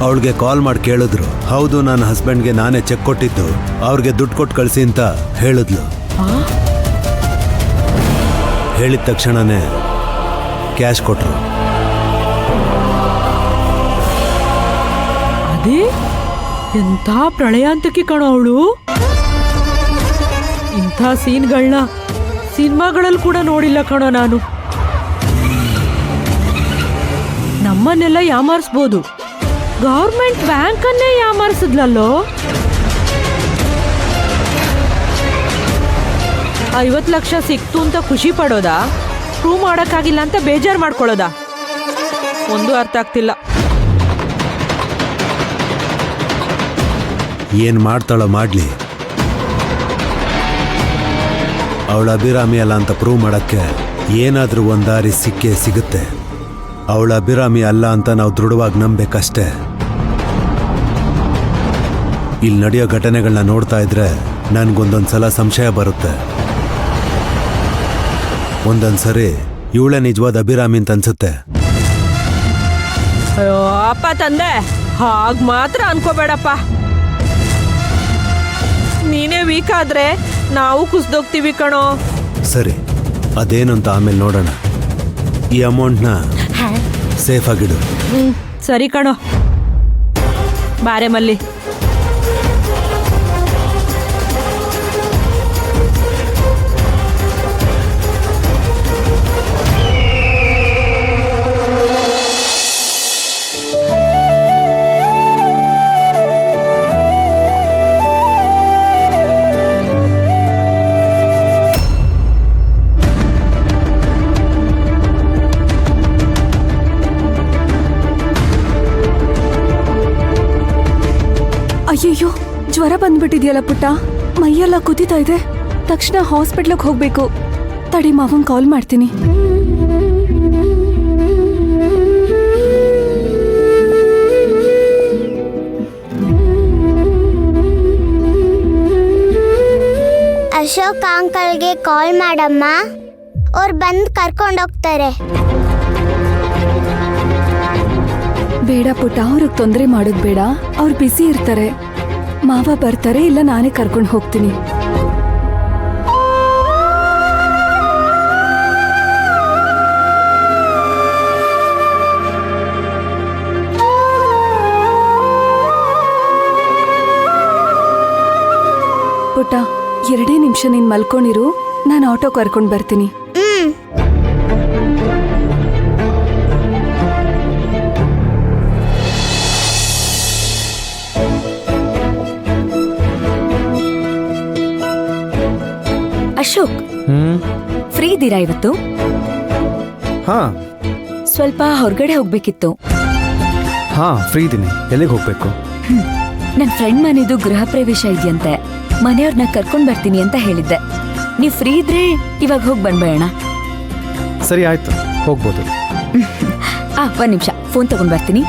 ಅವಳಿಗೆ ಕಾಲ್ ಮಾಡಿ ಕೇಳಿದ್ರು. ಹೌದು, ನನ್ನ ಹಸ್ಬೆಂಡ್ಗೆ ನಾನೇ ಚೆಕ್ ಕೊಟ್ಟಿದ್ದು, ಅವ್ರಿಗೆ ದುಡ್ಡು ಕೊಟ್ಟು ಕಳಿಸಿ ಅಂತ ಹೇಳಿದ್ಲು. ಹೇಳಿದ ತಕ್ಷಣನೇ ಕ್ಯಾಶ್ ಕೊಟ್ರು. ಅದೇ ಎಂಥ ಪ್ರಳಯಾಂತಕಿ ಕಣೋ ಅವಳು. ಇಂಥ ಸೀನ್ಗಳನ್ನ ಸಿನಿಮಾಗಳಲ್ಲಿ ಕೂಡ ನೋಡಿಲ್ಲ ಕಣೋ ನಾನು. ನಮ್ಮನ್ನೆಲ್ಲ ಯಾಮಾರಿಸ್ಬೋದು, ಗೌರ್ಮೆಂಟ್ ಬ್ಯಾಂಕನ್ನೇ ಯಾಮಾರಿಸಿದ್ಲಲ್ಲೋ. 50 ಲಕ್ಷ ಸಿಕ್ತು ಅಂತ ಖುಷಿ ಪಡೋದಾ, ಪ್ರೂವ್ ಮಾಡೋಕ್ಕಾಗಿಲ್ಲ ಅಂತ ಬೇಜಾರು ಮಾಡ್ಕೊಳ್ಳೋದಾ? ಒಂದು ಅರ್ಥ ಆಗ್ತಿಲ್ಲ. ಏನ್ ಮಾಡ್ತಾಳೋ ಮಾಡ್ಲಿ, ಅವಳ ಅಭಿರಾಮಿ ಅಲ್ಲ ಅಂತ ಪ್ರೂವ್ ಮಾಡಕ್ಕೆ ಏನಾದ್ರೂ ಒಂದ್ ದಾರಿ ಸಿಕ್ಕೇ ಸಿಗುತ್ತೆ. ಅವಳ ಅಭಿರಾಮಿ ಅಲ್ಲ ಅಂತ ನಾವು ದೃಢವಾಗಿ ನಂಬೇಕಷ್ಟೇ. ಇಲ್ಲಿ ನಡೆಯೋ ಘಟನೆಗಳನ್ನ ನೋಡ್ತಾ ಇದ್ರೆ ನನ್ಗೊಂದೊಂದ್ಸಲ ಸಂಶಯ ಬರುತ್ತೆ. ಒಂದೊಂದ್ಸರಿ ಇವಳೇ ನಿಜವಾದ ಅಭಿರಾಮಿ ಅಂತ ಅನ್ಸುತ್ತೆ. ಅಯ್ಯೋ ಅಪ್ಪ ತಂದೆ, ಹಾಗ್ ಮಾತ್ರ ಅನ್ಕೋಬೇಡಪ್ಪ. ನೀನೇ ವೀಕ್ ಆದ್ರೆ ನಾವು ಕುಸ್ದೋಗ್ತೀವಿ ಕಣೋ. ಸರಿ, ಅದೇನು ಅಂತ ಆಮೇಲೆ ನೋಡೋಣ. ಈ ಅಮೌಂಟ್ನ ಸೇಫ್ ಆಗಿಡು. ಸರಿ ಕಣೋ, ಬಾರೆ ಮಲ್ಲಿ. ಅಯ್ಯಯ್ಯೋ, ಜ್ವರ ಬಂದ್ಬಿಟ್ಟಿದ್ಯಲ್ಲ ಪುಟ್ಟ, ಮೈಯೆಲ್ಲ ಕುದಿತಾ ಇದೆ. ತಕ್ಷಣ ಹಾಸ್ಪಿಟ್ಲಿಗೆ ಹೋಗ್ಬೇಕು. ತಡಿ, ಮಾವಂಗ್ ಕಾಲ್ ಮಾಡ್ತೀನಿ. ಅಶೋಕ್ ಅಂಕಲ್ಗೆ ಕಾಲ್ ಮಾಡಮ್ಮ, ಅವ್ರು ಬಂದು ಕರ್ಕೊಂಡೋಗ್ತಾರೆ. ಬೇಡ ಪುಟ್ಟ, ಅವ್ರಿಗೆ ತೊಂದರೆ ಮಾಡೋದು ಬೇಡ. ಅವ್ರು ಬ್ಯುಸಿ ಇರ್ತಾರೆ. ಮಾವ ಬರ್ತಾರೆ, ಇಲ್ಲ ನಾನೇ ಕರ್ಕೊಂಡು ಹೋಗ್ತೀನಿ. ಪುಟ್ಟ, 2 ನಿಮಿಷ ನೀನ್ ಮಲ್ಕೊಂಡಿರು, ನಾನು ಆಟೋ ಕರ್ಕೊಂಡು ಬರ್ತೀನಿ. ಅಶೋಕ್, ಫ್ರೀ ಇದ್ದೀರಾ ಇವತ್ತು? ಹಾ, ಸ್ವಲ್ಪ ಹೊರಗಡೆ ಹೋಗ್ಬೇಕಿತ್ತು. ಹಾ ಫ್ರೀ ಇದ್ದೀನಿ. ಎಲ್ಲಿಗೆ ಹೋಗ್ಬೇಕು? ನನ್ ಫ್ರೆಂಡ್ ಮನೆದು ಗೃಹ ಪ್ರವೇಶ ಇದೆಯಂತೆ, ಮನೆಯವ್ರನ್ನ ಕರ್ಕೊಂಡ್ ಬರ್ತೀನಿ ಅಂತ ಹೇಳಿದ್ದೆ. ನೀವ್ ಫ್ರೀ ಇದ್ರೆ ಇವಾಗ ಹೋಗಿ ಬಂದ್ಬೇಡ. ಸರಿ ಆಯ್ತು, ಹೋಗ್ಬೋದು. 1 ನಿಮಿಷ, ಫೋನ್ ತಗೊಂಡ್ ಬರ್ತೀನಿ.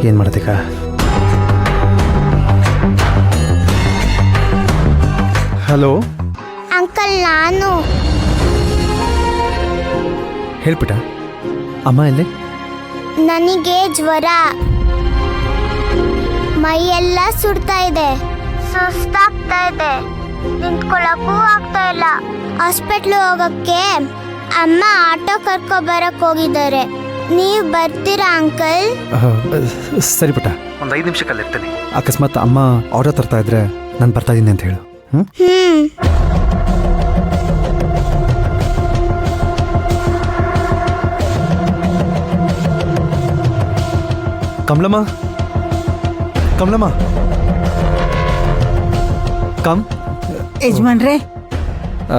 ಏನ್ ಮಾಡ್ತೀಕ? ಹಲೋ ಅಂಕಲ್, ನಾನು ಹೇಳ್ಬಿಟ್ಟ. ಅಮ್ಮ ಎಲ್ಲಿ? ನನಗೆ ಜ್ವರ, ಮೈಯೆಲ್ಲ ಸುಡ್ತಾ ಇದೆ, ಸುಸ್ತಾಗ್ತಾ ಇದೆ, ನಿಂತ್ಕೊಳ್ಳಕ್ಕೂ ಆಗ್ತಾ ಇಲ್ಲ. ಹಾಸ್ಪಿಟ್ಲ್ ಹೋಗಕ್ಕೆ ಅಮ್ಮ ಆಟೋ ಕರ್ಕೊ ಬರಕ್ ಹೋಗಿದ್ದಾರೆ. ನೀವು ಬರ್ತೀರಾ ಅಂಕಲ್? ಸರಿ ಪುಟ್ಟ, ಒಂದು 5 ನಿಮಿಷಕ್ಕಲ್ಲಿ ಇರ್ತೀನಿ. ಅಕಸ್ಮಾತ್ ಅಮ್ಮ ಆರ್ಡರ್ ತರ್ತಾ ಇದ್ರೆ ನಾನು ಬರ್ತಾ ಇದ್ದೀನಿ ಅಂತ ಹೇಳು. ಕಮಲಮ್ಮ, ಕಮ್ ಯಜಮಾನ್ರೆ ಆ,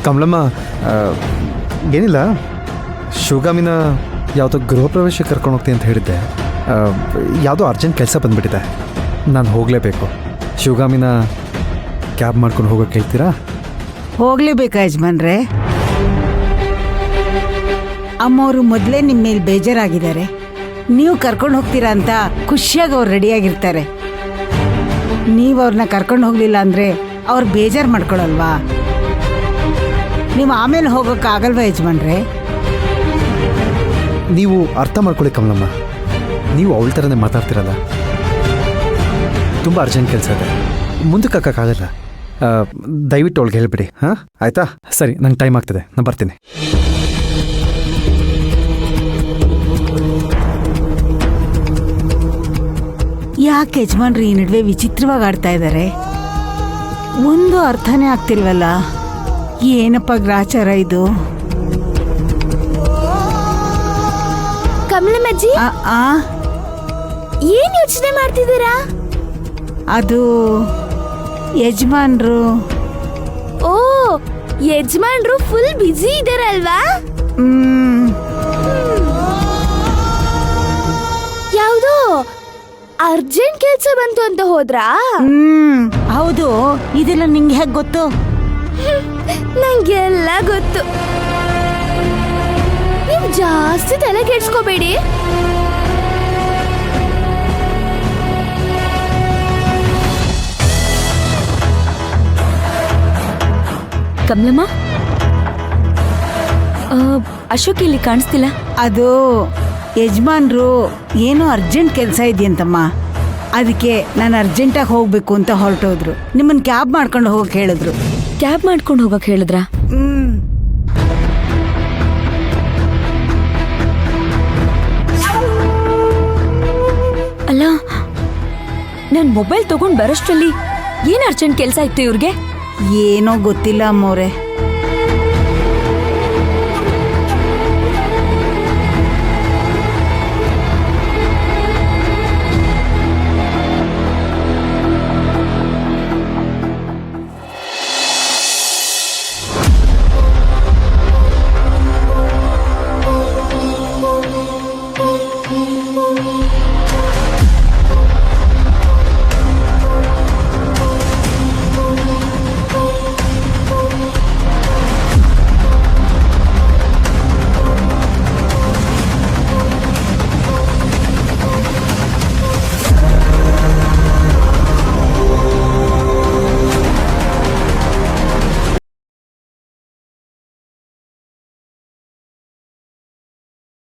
ಕಮಲಮ್ಮ ಆ, ಏನಿಲ್ಲ ಶಿವಗಾಮಿನ ಯಾವುದೋ ಗೃಹ ಪ್ರವೇಶಕ್ಕೆ ಕರ್ಕೊಂಡು ಹೋಗ್ತೀನಿ ಅಂತ ಹೇಳಿದ್ದೆ. ಯಾವುದೋ ಅರ್ಜೆಂಟ್ ಕೆಲಸ ಬಂದುಬಿಟ್ಟಿದೆ, ನಾನು ಹೋಗಲೇಬೇಕು. ಶಿವಗಾಮಿನ ಕ್ಯಾಬ್ ಮಾಡ್ಕೊಂಡು ಹೋಗೋಕೆ ಹೇಳ್ತೀರಾ? ಹೋಗ್ಲೇಬೇಕಾ ಯಜಮಾನ್ರೆ? ಅಮ್ಮವರು ಮೊದಲೇ ನಿಮ್ಮ ಮೇಲೆ ಬೇಜಾರಾಗಿದ್ದಾರೆ. ನೀವು ಕರ್ಕೊಂಡು ಹೋಗ್ತೀರಾ ಅಂತ ಖುಷಿಯಾಗಿ ಅವ್ರು ರೆಡಿಯಾಗಿರ್ತಾರೆ. ನೀವು ಅವ್ರನ್ನ ಕರ್ಕೊಂಡು ಹೋಗ್ಲಿಲ್ಲ ಅಂದರೆ ಅವ್ರು ಬೇಜಾರು ಮಾಡ್ಕೊಳಲ್ವಾ? ನೀವು ಆಮೇಲೆ ಹೋಗೋಕ್ಕಾಗಲ್ವಾ ಯಜಮಾನ್ರೆ? ನೀವು ಅರ್ಥ ಮಾಡ್ಕೊಳ್ಳಿ ಕಮಲಮ್ಮ, ನೀವು ಅವಳ ಥರನೇ ಮಾತಾಡ್ತಿರಲ್ಲ. ತುಂಬ ಅರ್ಜೆಂಟ್ ಕೆಲಸ ಇದೆ, ಮುಂದಕ್ಕೆ ಹಾಕೋಕ್ಕಾಗಲ್ಲ. ದಯವಿಟ್ಟು ಅವಳಿಗೆ ಹೇಳ್ಬಿಡಿ. ಹಾಂ ಆಯಿತಾ? ಸರಿ, ನಂಗೆ ಟೈಮ್ ಆಗ್ತದೆ, ನಾನು ಬರ್ತೀನಿ. ಯಾಕೆ ಯಜಮಾನ್ರಿ ಈ ನಡುವೆ ವಿಚಿತ್ರವಾಗಿ ಆಡ್ತಾ ಇದ್ದಾರೆ? ಒಂದು ಅರ್ಥನೇ ಆಗ್ತಿಲ್ವಲ್ಲ. ಏನಪ್ಪ ಗ್ರಾಚಾರ ಇದು? ಕಮಲಮ್ಮಜ್ಜಿ ಏನ್ ಯೋಚನೆ ಮಾಡ್ತಿದ್ದೀರಾ? ಅದು ಯಜಮಾನ್ರು. ಓ, ಯಜಮಾನ್ರು ಫುಲ್ ಬ್ಯುಸಿ ಇದಾರಲ್ವಾ? ಯಾವ್ದೋ ಅರ್ಜೆಂಟ್ ಕೆಲ್ಸ ಬಂತು ಅಂತ ಹೋದ್ರಾ? ಹೌದು. ಇದೆಲ್ಲ ನಿಂಗೆ ಹೇಗೆ ಗೊತ್ತು? ನಂಗೆಲ್ಲ ಗೊತ್ತು. ನೀವು ಜಾಸ್ತಿ ತಲೆ ಕೆಡ್ಸ್ಕೋಬೇಡಿ. ಕಮಲಮ್ಮ, ಅಶೋಕ್ ಇಲ್ಲಿ ಕಾಣಿಸ್ತಿಲ್ಲ. ಅದು ಯಜಮಾನ್ರು ಏನೋ ಅರ್ಜೆಂಟ್ ಕೆಲಸ ಇದೆಯಂತಮ್ಮ, ಅದಕ್ಕೆ ನಾನು ಅರ್ಜೆಂಟಾಗಿ ಹೋಗ್ಬೇಕು ಅಂತ ಹೊರಟೋದ್ರು. ನಿಮ್ಮನ್ನ ಕ್ಯಾಬ್ ಮಾಡ್ಕೊಂಡು ಹೋಗಕ್ಕೆ ಹೇಳಿದ್ರು. ಕ್ಯಾಬ್ ಮಾಡ್ಕೊಂಡು ಹೋಗಕ್ ಹೇಳಿದ್ರಾ? ಅಲ್ಲ, ನನ್ ಮೊಬೈಲ್ ತಗೊಂಡ್ ಬರೋಷ್ಟ್ರಲ್ಲಿ ಏನ್ ಅರ್ಜೆಂಟ್ ಕೆಲ್ಸ ಇತ್ತು ಇವ್ರಿಗೆ? ಏನೋ ಗೊತ್ತಿಲ್ಲ ಅಮ್ಮವ್ರೆ.